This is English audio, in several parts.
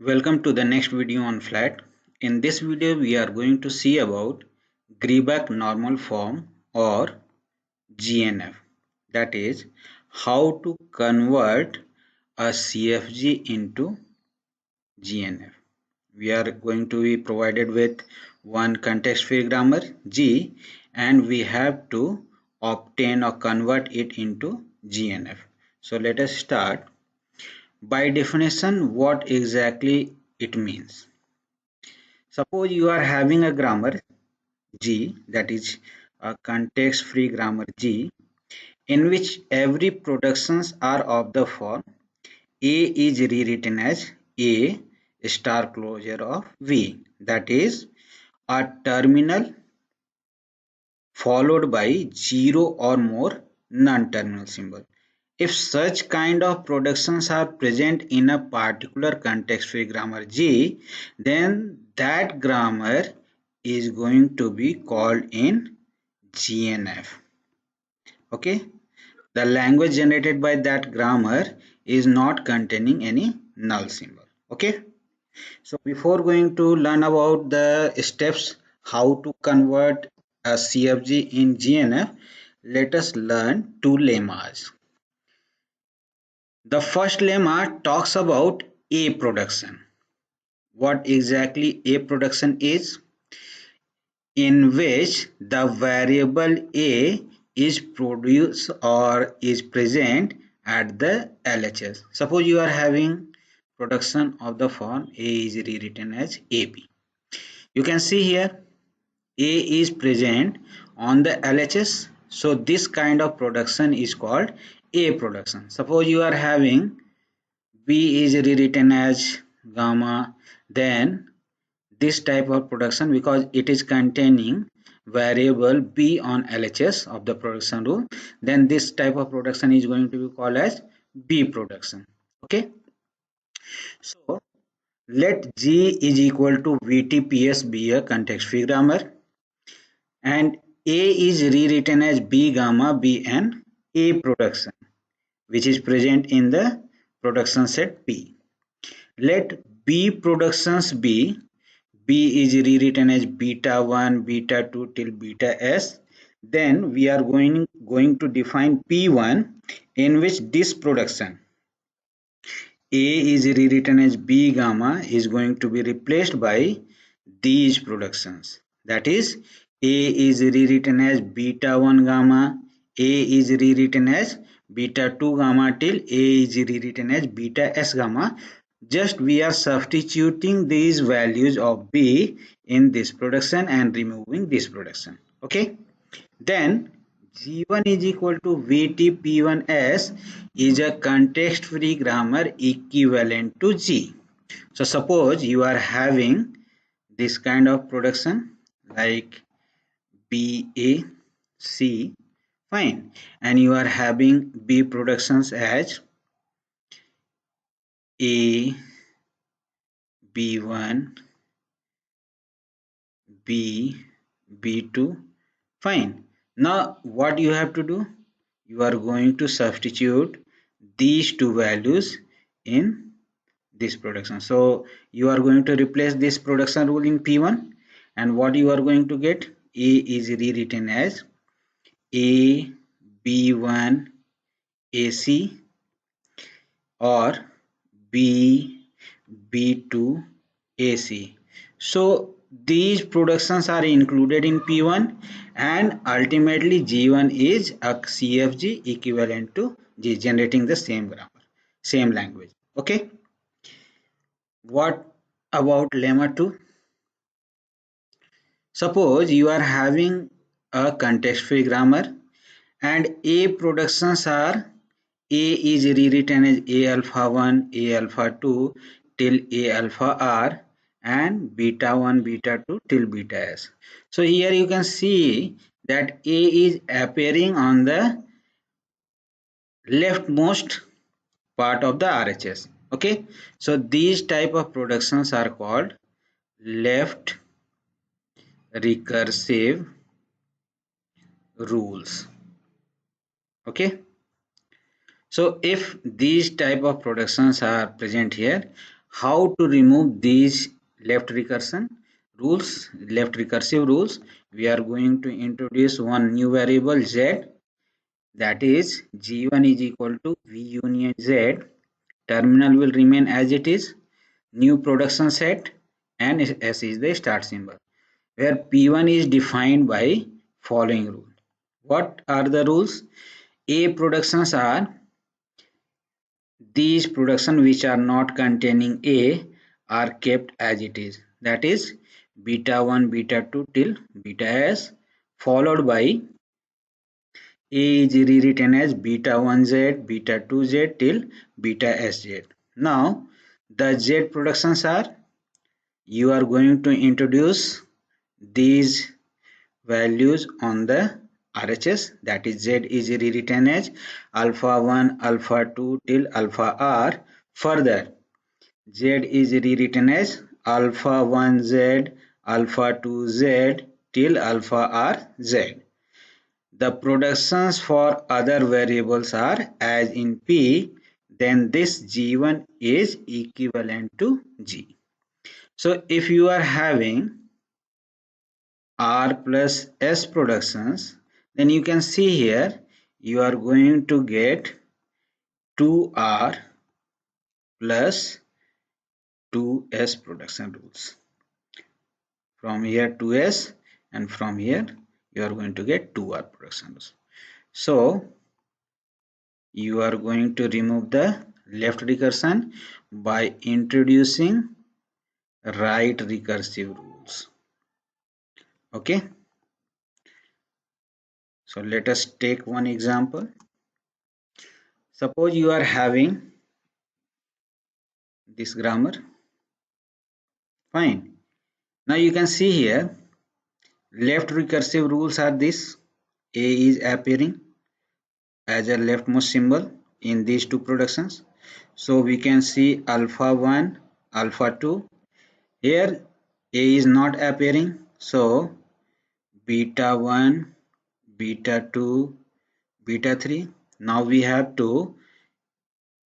Welcome to the next video on flat. In this video we are going to see about Greibach normal form or GNF, that is how to convert a CFG into GNF. We are going to be provided with one context free grammar G and we have to obtain or convert it into GNF. So let us start. By definition, what exactly it means? Suppose you are having a grammar G, that is a context free grammar G, in which every productions are of the form A is rewritten as A star closure of V, that is a terminal followed by zero or more non-terminal symbol. If such kind of productions are present in a particular context-free grammar G, then that grammar is going to be called in GNF. Okay, the language generated by that grammar is not containing any null symbol. Okay, so before going to learn about the steps how to convert a CFG in GNF, let us learn two lemmas. The first lemma talks about A production. What exactly A production is? In which the variable A is produced or is present at the LHS. Suppose you are having production of the form A is rewritten as AB. You can see here A is present on the LHS. So this kind of production is called A production. Suppose you are having B is rewritten as gamma, then this type of production, because it is containing variable B on LHS of the production rule, then this type of production is going to be called as B production. Okay, so let G is equal to VTPS be a context free grammar and A is rewritten as B gamma Bn A production, which is present in the production set P. Let B productions be B is rewritten as beta 1, beta 2 till beta s. Then we are going to define P1 in which this production A is rewritten as B gamma is going to be replaced by these productions. That is A is rewritten as beta 1 gamma, A is rewritten as beta 2 gamma till A is rewritten as beta s gamma. Just we are substituting these values of B in this production and removing this production. Okay. Then G1 is equal to VTP1S is a context free grammar equivalent to G. So suppose you are having this kind of production like BAC, fine, and you are having B productions as A, B1, B, B2, fine. Now what you have to do? You are going to substitute these two values in this production. So you are going to replace this production rule in P1 and what you are going to get? A is rewritten as A B1 AC or B B2 AC. So these productions are included in P1 and ultimately G1 is a CFG equivalent to G, generating the same grammar, same language. Okay. What about lemma 2? Suppose you are having a context free grammar and A productions are A is rewritten as A alpha 1, A alpha 2 till A alpha R and beta 1, beta 2 till beta S. So here you can see that A is appearing on the leftmost part of the RHS. Okay, so these type of productions are called left recursive rules. Okay, so if these type of productions are present here, how to remove these left recursion rules, left recursive rules. We are going to introduce one new variable z, that is g1 is equal to v union z. Terminal will remain as it is, new production set, and s is the start symbol, where p1 is defined by following rule. What are the rules? A productions are these productions which are not containing A are kept as it is, that is beta 1, beta 2 till beta s, followed by A is rewritten as beta 1z, beta 2z till beta sz. Now the z productions are, you are going to introduce these values on the RHS, that is z is rewritten as alpha 1, alpha 2 till alpha r. Further, z is rewritten as alpha 1z, alpha 2z till alpha r z. The productions for other variables are as in P, then this G1 is equivalent to G. So if you are having R plus S productions, then you can see here you are going to get 2R plus 2S production rules. From here 2S, and from here you are going to get 2R production rules. So you are going to remove the left recursion by introducing right recursive rules. Okay, so let us take one example. Suppose you are having this grammar. Fine. Now you can see here left recursive rules are this: A is appearing as a leftmost symbol in these two productions. So we can see alpha 1, alpha 2. Here A is not appearing, so beta 1, beta 2, beta 3. Now we have to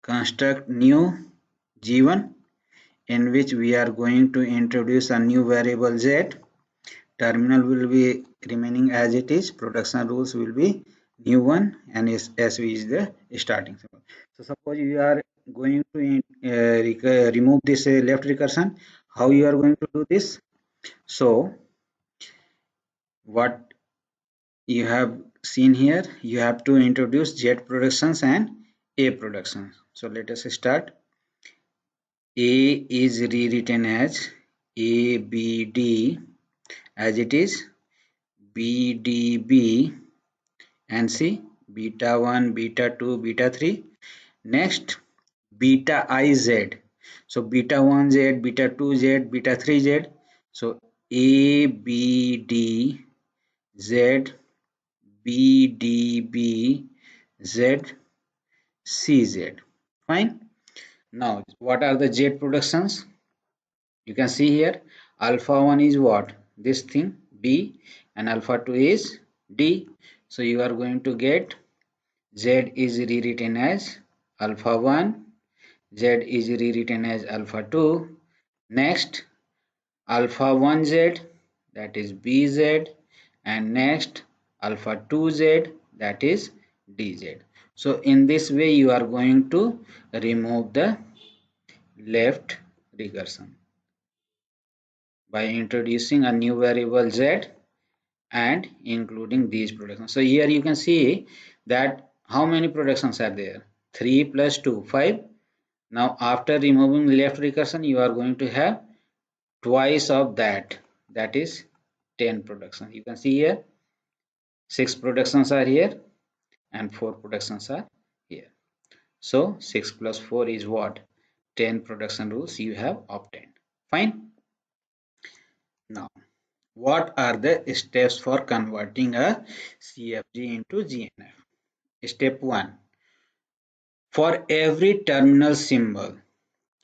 construct new G1 in which we are going to introduce a new variable Z. Terminal will be remaining as it is, production rules will be new one, and SV is the starting symbol. So suppose you are going to remove this left recursion, how you are going to do this? So what you have seen here, you have to introduce Z productions and A productions. So let us start. A is rewritten as ABD as it is, BDB, and C, beta 1, beta 2, beta 3. Next, beta IZ. So beta 1Z, beta 2Z, beta 3Z. So A, B, D, Z, B, D, B, Z, C, Z. Fine. Now, what are the Z productions? You can see here, alpha 1 is what? This thing, B, and alpha 2 is D. So you are going to get Z is rewritten as alpha 1, Z is rewritten as alpha 2. Next, alpha 1Z, that is BZ, and next alpha 2Z, that is DZ. So in this way you are going to remove the left recursion by introducing a new variable Z and including these productions. So here you can see that how many productions are there? 3 plus 2, 5. Now after removing left recursion, you are going to have twice of that, that is 10 productions. You can see here 6 productions are here and 4 productions are here. So 6 plus 4 is what? 10 production rules you have obtained. Fine. Now what are the steps for converting a CFG into GNF? Step 1. For every terminal symbol,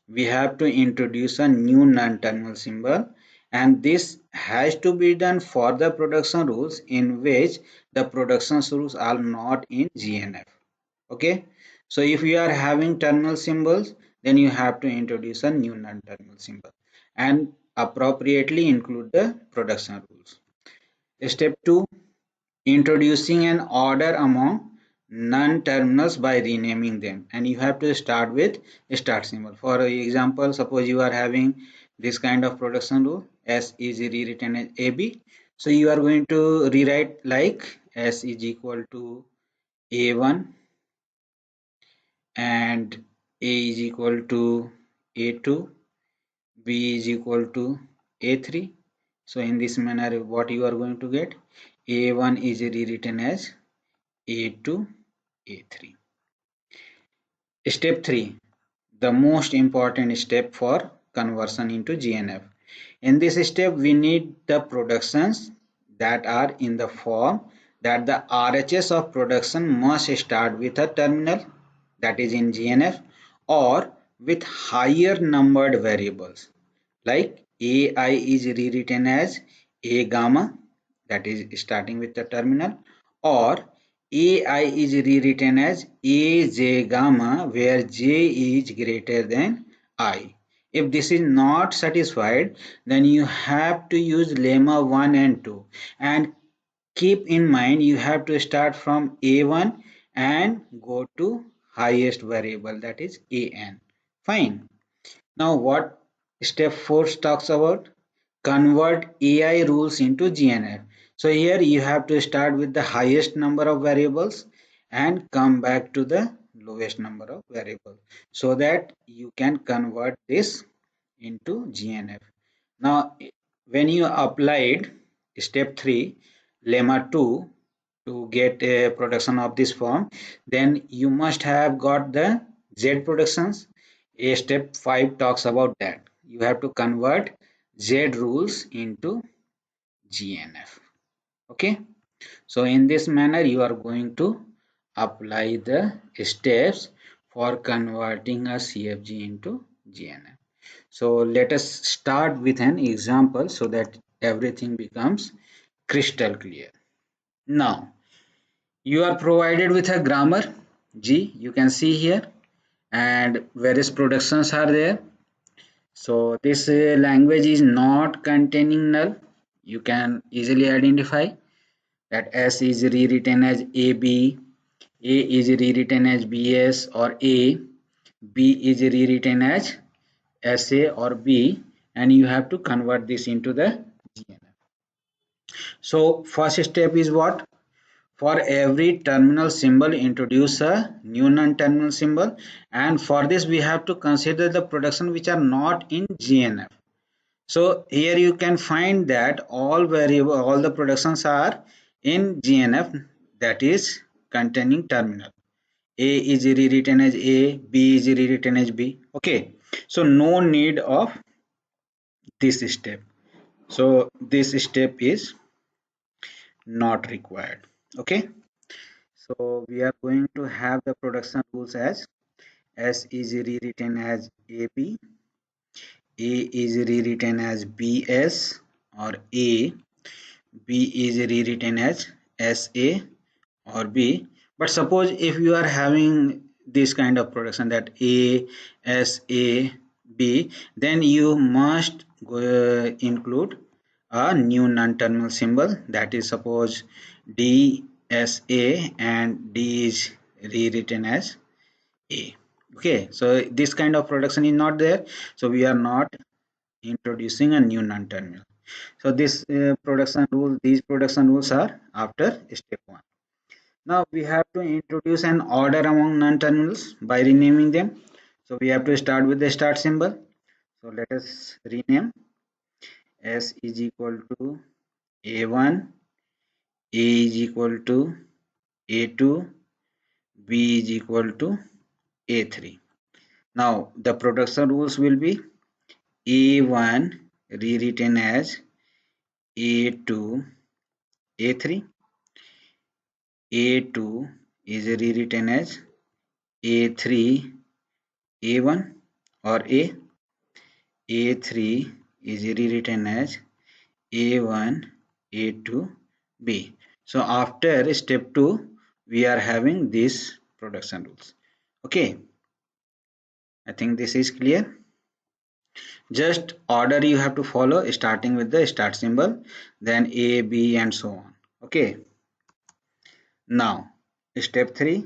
we have to introduce a new non-terminal symbol, and this has to be done for the production rules in which the production rules are not in GNF. Okay, so if you are having terminal symbols, then you have to introduce a new non-terminal symbol and appropriately include the production rules. Step 2, introducing an order among non-terminals by renaming them, and you have to start with start symbol. For example, suppose you are having this kind of production rule, S is rewritten as AB, so you are going to rewrite like S is equal to A1 and A is equal to A2, B is equal to A3. So in this manner what you are going to get, A1 is rewritten as A2, A3. Step 3, the most important step for conversion into GNF. In this step, we need the productions that are in the form that the RHS of production must start with a terminal, that is in GNF, or with higher numbered variables like AI is rewritten as A gamma, that is starting with the terminal, or AI is rewritten as AJ gamma, where J is greater than I. If this is not satisfied, then you have to use lemma 1 and 2, and keep in mind you have to start from A1 and go to highest variable, that is AN. Fine. Now what step 4 talks about? Convert AI rules into GNF. So here you have to start with the highest number of variables and come back to the lowest number of variables so that you can convert this into GNF. Now when you applied step 3 lemma 2 to get a production of this form, then you must have got the Z productions. A step 5 talks about that. You have to convert Z rules into GNF. Okay. So in this manner, you are going to apply the steps for converting a CFG into GNF. So let us start with an example so that everything becomes crystal clear. Now, you are provided with a grammar G, you can see here, and various productions are there. So this language is not containing null. You can easily identify that S is rewritten as AB, A is rewritten as BS or A, B is rewritten as SA or B, and you have to convert this into the GNF. So first step is what? For every terminal symbol, introduce a new non-terminal symbol, and for this we have to consider the production which are not in GNF. So here you can find that all the productions are in GNF, that is containing terminal. A is rewritten as A, B is rewritten as B. Okay, so no need of this step. So this step is not required. Okay. So we are going to have the production rules as S is rewritten as AB, A is rewritten as BS or A, B is rewritten as SA or B. But suppose if you are having this kind of production that A, S, A, B, then you must include a new non-terminal symbol, that is suppose D, S, A, and D is rewritten as A. Okay, so this kind of production is not there, so we are not introducing a new non-terminal. So these production rules are after step 1. Now we have to introduce an order among non-terminals by renaming them. So we have to start with the start symbol. So let us rename. S is equal to A1, A is equal to A2, B is equal to A3. Now the production rules will be A1 rewritten as A2, A3. A2 is rewritten as A3, A1 or A3 is rewritten as A1, A2, B. So after step 2, we are having these production rules. Okay. I think this is clear. Just order you have to follow, starting with the start symbol, then A, B and so on. Okay, now step 3,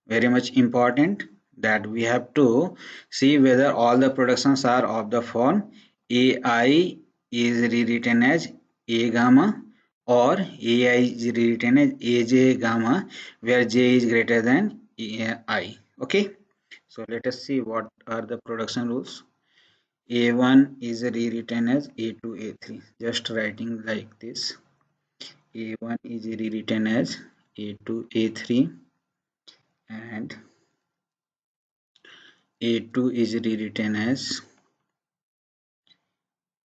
very much important, that we have to see whether all the productions are of the form AI is rewritten as A gamma or AI is rewritten as AJ gamma, where J is greater than I. Okay, so let us see what are the production rules. A1 is rewritten as A2 A3, just writing like this. A1 is rewritten as A2 A3 and A2 is rewritten as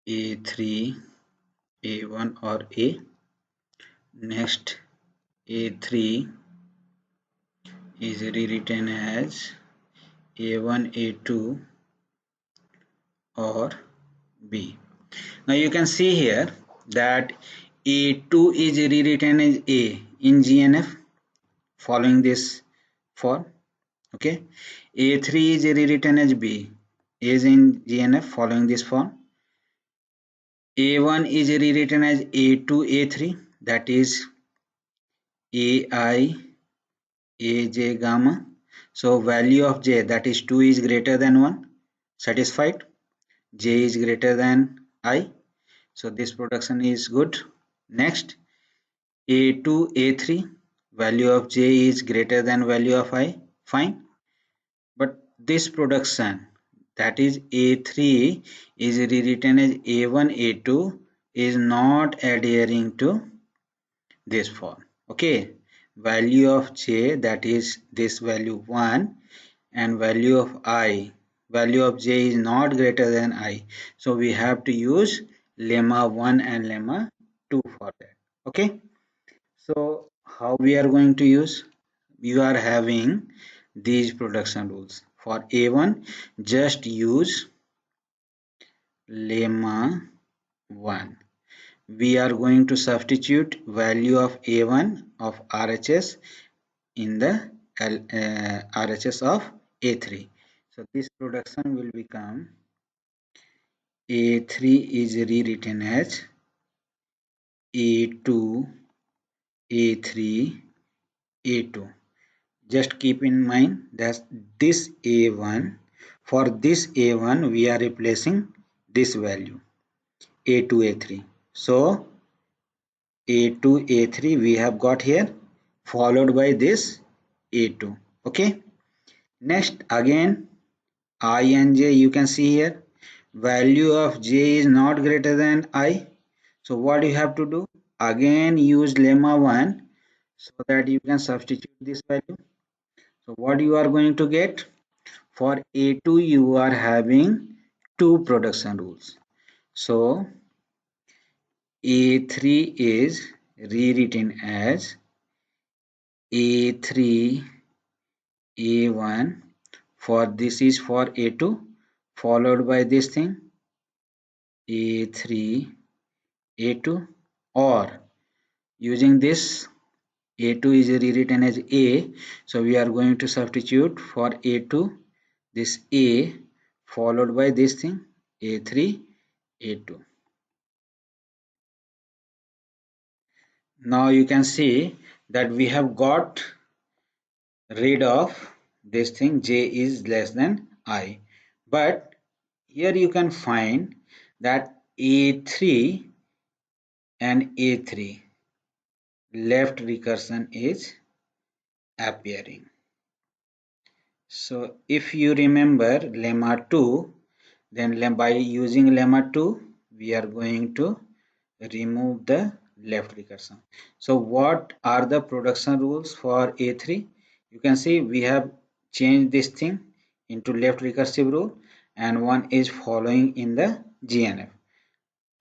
A3 A1 or A. Next, A3 is rewritten as A1 A2 or B. Now you can see here that A2 is rewritten as A in GNF following this form. Okay, A3 is rewritten as B is in GNF following this form. A1 is rewritten as A2 A3, that is AI AJ gamma. So value of J, that is 2, is greater than 1. Satisfied? J is greater than I. So this production is good. Next, A2 A3, value of J is greater than value of I. Fine. But this production, that is A3 is rewritten as A1 A2, is not adhering to this form. Okay, value of J, that is this value 1, and value of I, value of J is not greater than I. So we have to use lemma 1 and lemma 2 for that. Okay, so how we are going to use? You are having these production rules. For A1, just use lemma 1. We are going to substitute value of A1 of RHS in the RHS of A3. So this production will become A3 is rewritten as A2 A3 A2. Just keep in mind that this A1, for this A1 we are replacing this value A2 A3. So A2 A3 we have got here, followed by this A2. Okay, next again I and j, you can see here value of j is not greater than I. So what you have to do? Again use lemma 1 so that you can substitute this value. So what you are going to get? For A2 you are having two production rules. So A3 is rewritten as A3 A1, for this is for A2, followed by this thing A3 A2, or using this A2 is rewritten as A, so we are going to substitute for A2 this A followed by this thing A3 A2. Now you can see that we have got rid of this thing J is less than I, but here you can find that A3 and A3 left recursion is appearing. So if you remember lemma 2, then by using lemma 2 we are going to remove the left recursion. So what are the production rules for A3? You can see we have changed this thing into left recursive rule, and one is following in the GNF.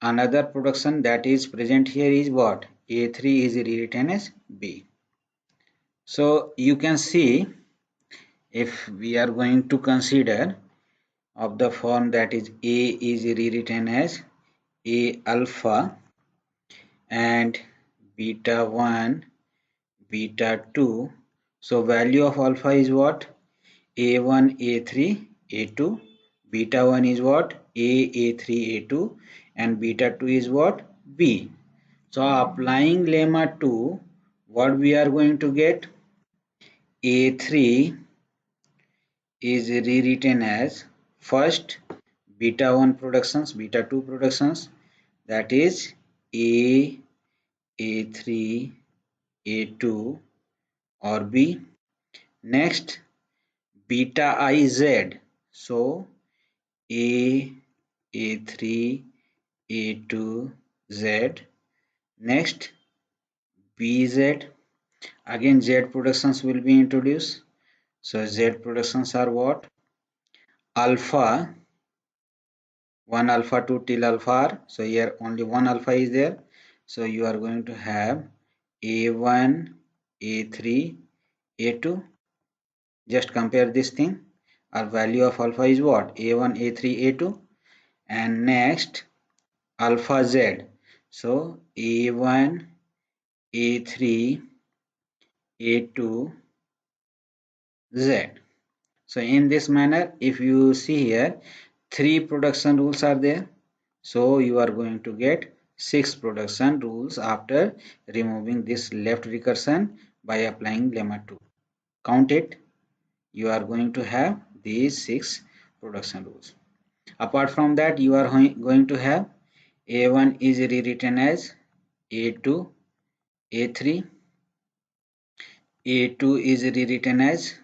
Another production that is present here is what? A3 is rewritten as B. So you can see, if we are going to consider of the form that is A is rewritten as A alpha and beta 1 beta 2, so value of alpha is what? A1 A3 A2. Beta 1 is what? A3, A2, and beta 2 is what? B. So applying lemma 2, what we are going to get? A3 is rewritten as first beta 1 productions, beta 2 productions, that is A, A3, A2 or B. Next beta I Z. So A, A3, A2, Z. Next BZ. Again Z productions will be introduced. So Z productions are what? Alpha 1 alpha 2 till alpha r. So here only one alpha is there. So you are going to have A1, A3, A2. Just compare this thing. Our value of alpha is what? A1, A3, A2. And next alpha Z. So A1, A3, A2, Z. So in this manner, if you see here, 3 production rules are there. So you are going to get 6 production rules after removing this left recursion by applying lemma 2. Count it. You are going to have these 6 production rules. Apart from that, you are going to have A1 is rewritten as A2, A3, A2 is rewritten as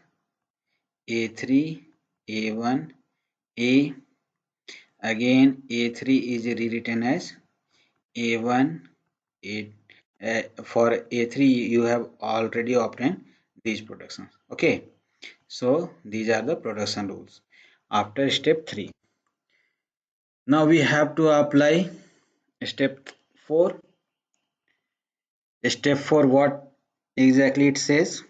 A3, A1, A. Again, A3 is rewritten as A1, A. For A3, you have already obtained these productions. Okay, so these are the production rules. After step 3, now we have to apply step 4. Step 4, what exactly it says?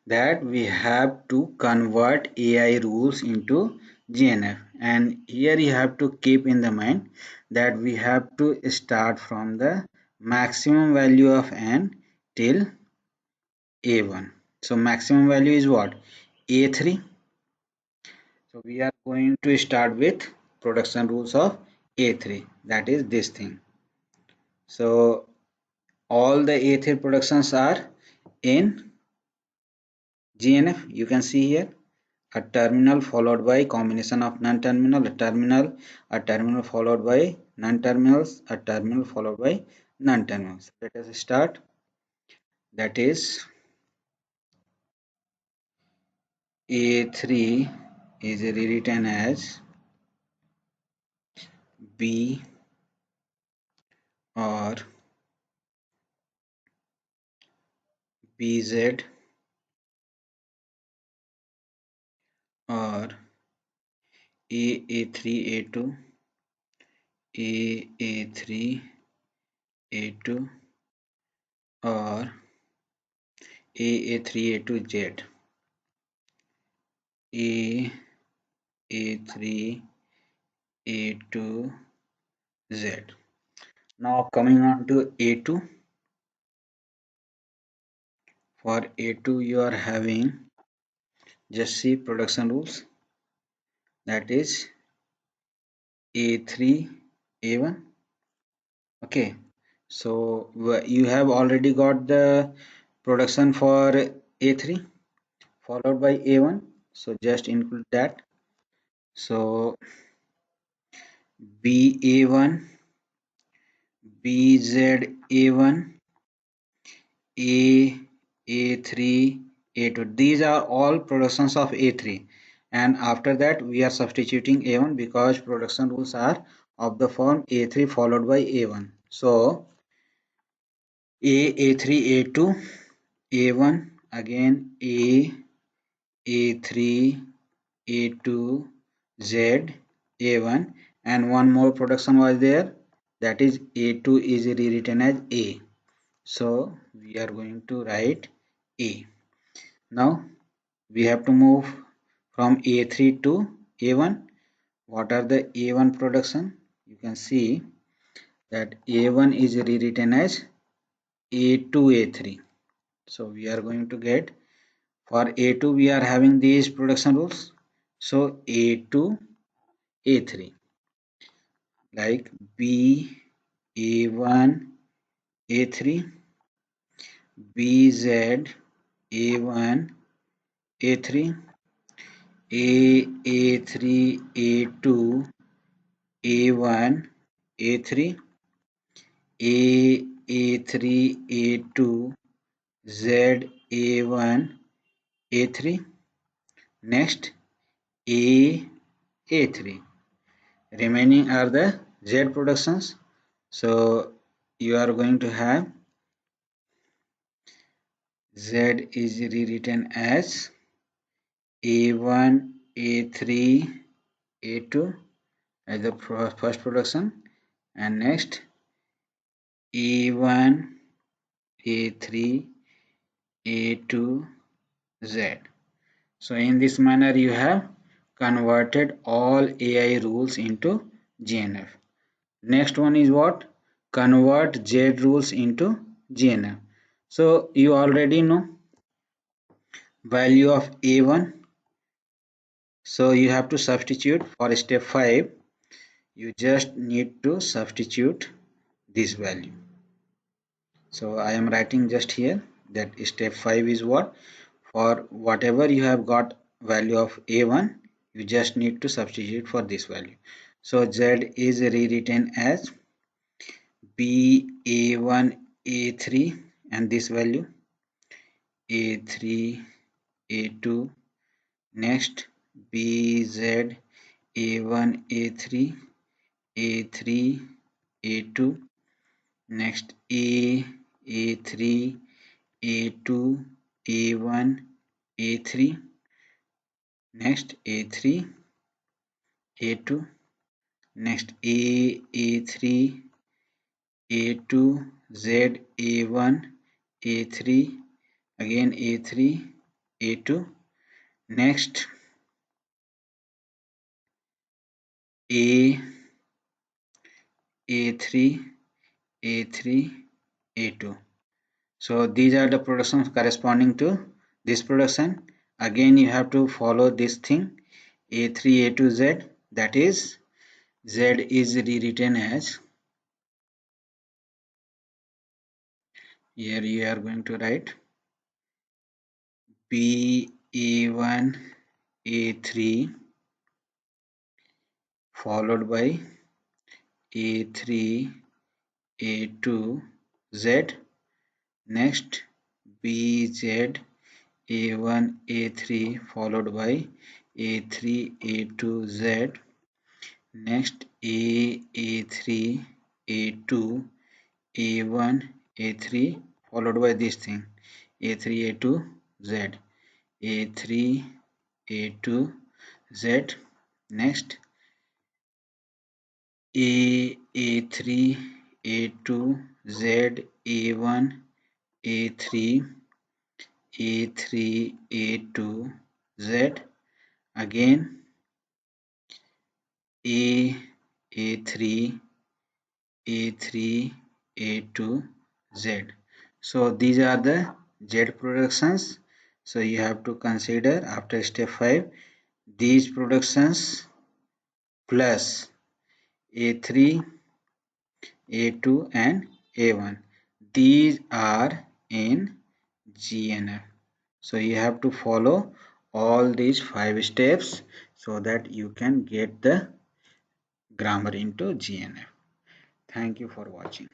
That we have to convert AI rules into GNF, and here you have to keep in the mind that we have to start from the maximum value of n till A1. So maximum value is what? A3. So we are going to start with production rules of A3, that is this thing. So all the A3 productions are in GNF. You can see here a terminal followed by combination of non-terminal, a terminal followed by non-terminals, a terminal followed by non-terminals. Let us start. That is A3 is rewritten as B or BZ or A3, A2, A3, A2 or A3, A2, Z, A, A3, A2, Z. Now coming on to A2. For A2 you are having, just see production rules, that is A3, A1. Okay, so you have already got the production for A3 followed by A1, so just include that. So BA1, BZA1, A, A3, A2. These are all productions of A3, and after that we are substituting A1 because production rules are of the form A3 followed by A1. So A, A3, A2, A1, again A, A3, A2, Z, A1, and one more production was there, that is A2 is rewritten as A. So we are going to write A. Now we have to move from A3 to A1. What are the A1 production? You can see that A1 is rewritten as A2, A3. So we are going to get, for A2 we are having these production rules. So A2, A3, like B, A1, A3, BZ, A1, A3, A3, A2, A1, A3, A3, A2, Z, A1, A3, next A, A3. Remaining are the Z productions. So you are going to have Z is rewritten as A1, A3, A2 as the first production, and next A1, A3, A2, Z. So in this manner you have converted all AI rules into GNF. Next one is what? Convert Z rules into GNF. So you already know value of A1. So you have to substitute for step 5. You just need to substitute this value. So I am writing just here that step 5 is what? For whatever you have got value of A1, you just need to substitute for this value. So Z is rewritten as B A1 A3 and this value A3 A2, next BZ A1 A3 A3 A2, next A3 A2 A1 A3, next A3 A2, next A3 A2 Z A1 A3, again A3 A2, next A A3 A3 A2. So these are the productions corresponding to this production. Again you have to follow this thing A3 A2 Z, that is Z is rewritten as, here you are going to write B A1 A3 followed by A3 A2 Z, next BZ A1 A3 followed by A3 A2 Z, next A3 A2 A1 A3 followed by this thing A3 A2 Z, A3 A2 Z, next A3 A2 Z A1 A3 A3 A2 Z, again A3 A3 A2 Z. So these are the Z productions. So you have to consider after step 5 these productions plus A3 A2 and A1. These are in GNF. So you have to follow all these 5 steps so that you can get the grammar into GNF. Thank you for watching.